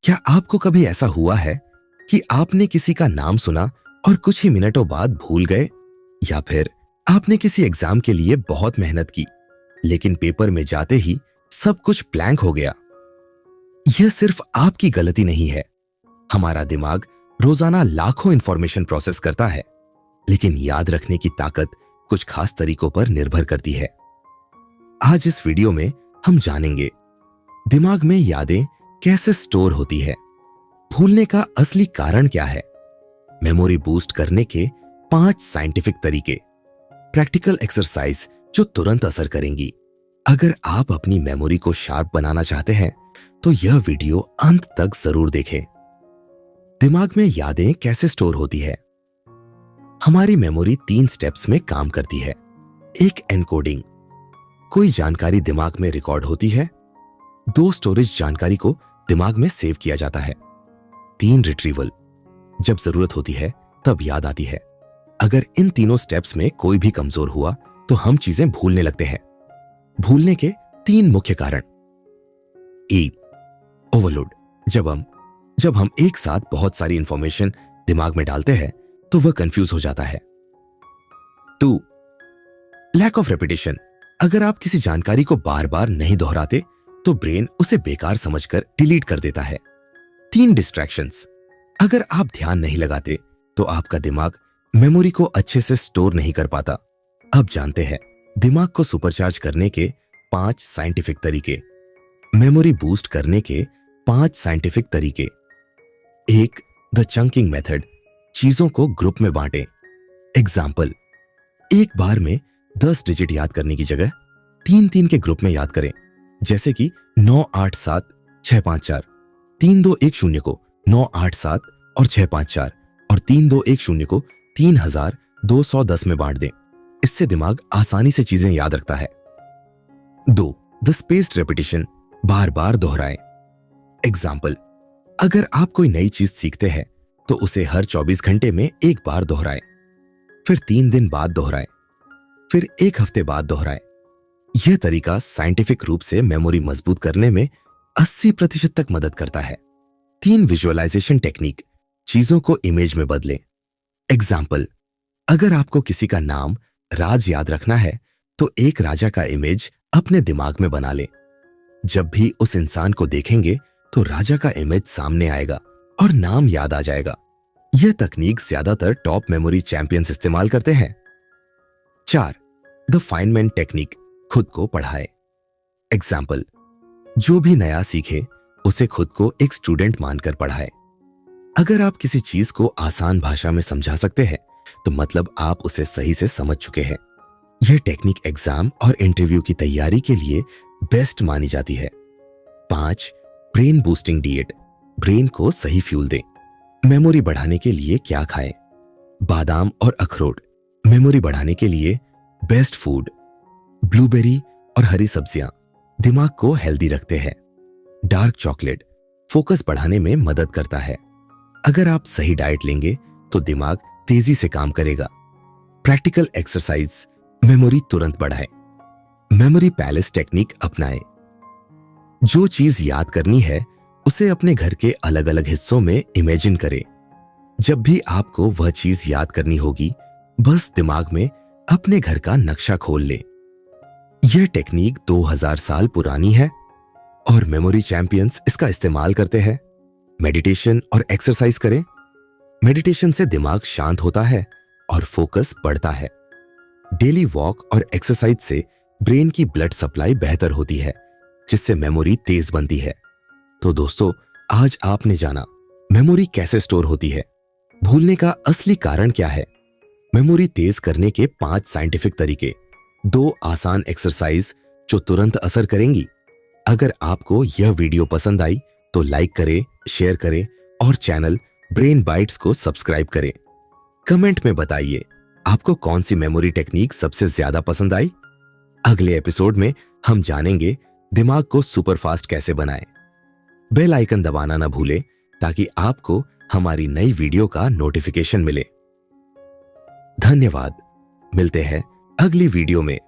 क्या आपको कभी ऐसा हुआ है कि आपने किसी का नाम सुना और कुछ ही मिनटों बाद भूल गए? या फिर आपने किसी एग्जाम के लिए बहुत मेहनत की, लेकिन पेपर में जाते ही सब कुछ ब्लैंक हो गया? यह सिर्फ आपकी गलती नहीं है। हमारा दिमाग रोजाना लाखों इंफॉर्मेशन प्रोसेस करता है, लेकिन याद रखने की ताकत कुछ खास तरीकों पर निर्भर करती है। आज इस वीडियो में हम जानेंगे दिमाग में यादें कैसे स्टोर होती है, भूलने का असली कारण क्या है, मेमोरी बूस्ट करने के 5 साइंटिफिक तरीके, प्रैक्टिकल एक्सरसाइज जो तुरंत असर करेंगी। अगर आप अपनी मेमोरी को शार्प बनाना चाहते हैं तो यह वीडियो अंत तक जरूर देखें। दिमाग में यादें कैसे स्टोर होती है? हमारी मेमोरी 3 स्टेप्स में काम करती है। एक, एनकोडिंग, कोई जानकारी दिमाग में रिकॉर्ड होती है। 2, स्टोरेज, जानकारी को दिमाग में सेव किया जाता है। 3, रिट्रीवल, जब जरूरत होती है तब याद आती है। अगर इन तीनों स्टेप्स में कोई भी कमजोर हुआ तो हम चीजें भूलने लगते हैं। भूलने के 3 मुख्य कारण। ए, ओवरलोड, जब हम एक साथ बहुत सारी इंफॉर्मेशन दिमाग में डालते हैं तो वह कंफ्यूज हो जाता है। 2, लैक ऑफ रेपिटेशन, अगर आप किसी जानकारी को बार बार नहीं दोहराते तो ब्रेन उसे बेकार समझकर डिलीट कर देता है। 3, डिस्ट्रैक्शंस, अगर आप ध्यान नहीं लगाते तो आपका दिमाग मेमोरी को अच्छे से स्टोर नहीं कर पाता। अब जानते हैं दिमाग को सुपरचार्ज करने के 5 साइंटिफिक तरीके, मेमोरी बूस्ट करने के 5 साइंटिफिक तरीके। 1, द चंकिंग मेथड, चीजों को ग्रुप में बांटें। एग्जाम्पल, एक बार में 10 डिजिट याद करने की जगह 3-3 के ग्रुप में याद करें, जैसे कि 987-654। 3210 को 987 और 654 और 3210 को 3210 में बांट दें। इससे दिमाग आसानी से चीजें याद रखता है। 2, द स्पेस्ड रेपिटेशन, बार बार दोहराएं। एग्जाम्पल, अगर आप कोई नई चीज सीखते हैं तो उसे हर 24 घंटे में एक बार दोहराएं, फिर 3 दिन बाद दोहराएं, फिर 1 हफ्ते बाद दोहराएं। यह तरीका साइंटिफिक रूप से मेमोरी मजबूत करने में 80% तक मदद करता है। 3, विजुअलाइजेशन टेक्निक, चीजों को इमेज में बदलें। एग्जाम्पल, अगर आपको किसी का नाम राज याद रखना है तो एक राजा का इमेज अपने दिमाग में बना लें। जब भी उस इंसान को देखेंगे तो राजा का इमेज सामने आएगा और नाम याद आ जाएगा। यह तकनीक ज्यादातर टॉप मेमोरी चैंपियंस इस्तेमाल करते हैं। 4, द फाइनमेंट टेक्निक, खुद को पढ़ाए। एग्जाम्पल, जो भी नया सीखे उसे खुद को एक स्टूडेंट मानकर पढ़ाए। अगर आप किसी चीज को आसान भाषा में समझा सकते हैं तो मतलब आप उसे सही से समझ चुके हैं। यह टेक्निक एग्जाम और इंटरव्यू की तैयारी के लिए बेस्ट मानी जाती है। 5, ब्रेन बूस्टिंग डाइट, ब्रेन को सही फ्यूल दें। मेमोरी बढ़ाने के लिए क्या खाएं? बादाम और अखरोट, मेमोरी बढ़ाने के लिए बेस्ट फूड। ब्लूबेरी और हरी सब्जियां दिमाग को हेल्दी रखते हैं। डार्क चॉकलेट फोकस बढ़ाने में मदद करता है। अगर आप सही डाइट लेंगे तो दिमाग तेजी से काम करेगा। प्रैक्टिकल एक्सरसाइज, मेमोरी तुरंत बढ़ाए। मेमोरी पैलेस टेक्निक अपनाएं। जो चीज याद करनी है उसे अपने घर के अलग अलग हिस्सों में इमेजिन करें। जब भी आपको वह चीज याद करनी होगी बस दिमाग में अपने घर का नक्शा खोल ले। यह टेक्निक 2000 साल पुरानी है और मेमोरी चैंपियंस इसका इस्तेमाल करते हैं। मेडिटेशन और एक्सरसाइज करें। मेडिटेशन से दिमाग शांत होता है और फोकस बढ़ता है। डेली वॉक और एक्सरसाइज से ब्रेन की ब्लड सप्लाई बेहतर होती है, जिससे मेमोरी तेज बनती है। तो दोस्तों, आज आपने जाना मेमोरी कैसे स्टोर होती है, भूलने का असली कारण क्या है, मेमोरी तेज करने के 5 साइंटिफिक तरीके, 2 आसान एक्सरसाइज जो तुरंत असर करेंगी। अगर आपको यह वीडियो पसंद आई तो लाइक करें, शेयर करें और चैनल ब्रेन बाइट्स को सब्सक्राइब करें। कमेंट में बताइए आपको कौन सी मेमोरी टेक्निक सबसे ज्यादा पसंद आई। अगले एपिसोड में हम जानेंगे दिमाग को सुपरफास्ट कैसे बनाएं। बेल आइकन दबाना ना भूलें ताकि आपको हमारी नई वीडियो का नोटिफिकेशन मिले। धन्यवाद। मिलते हैं अगली वीडियो में।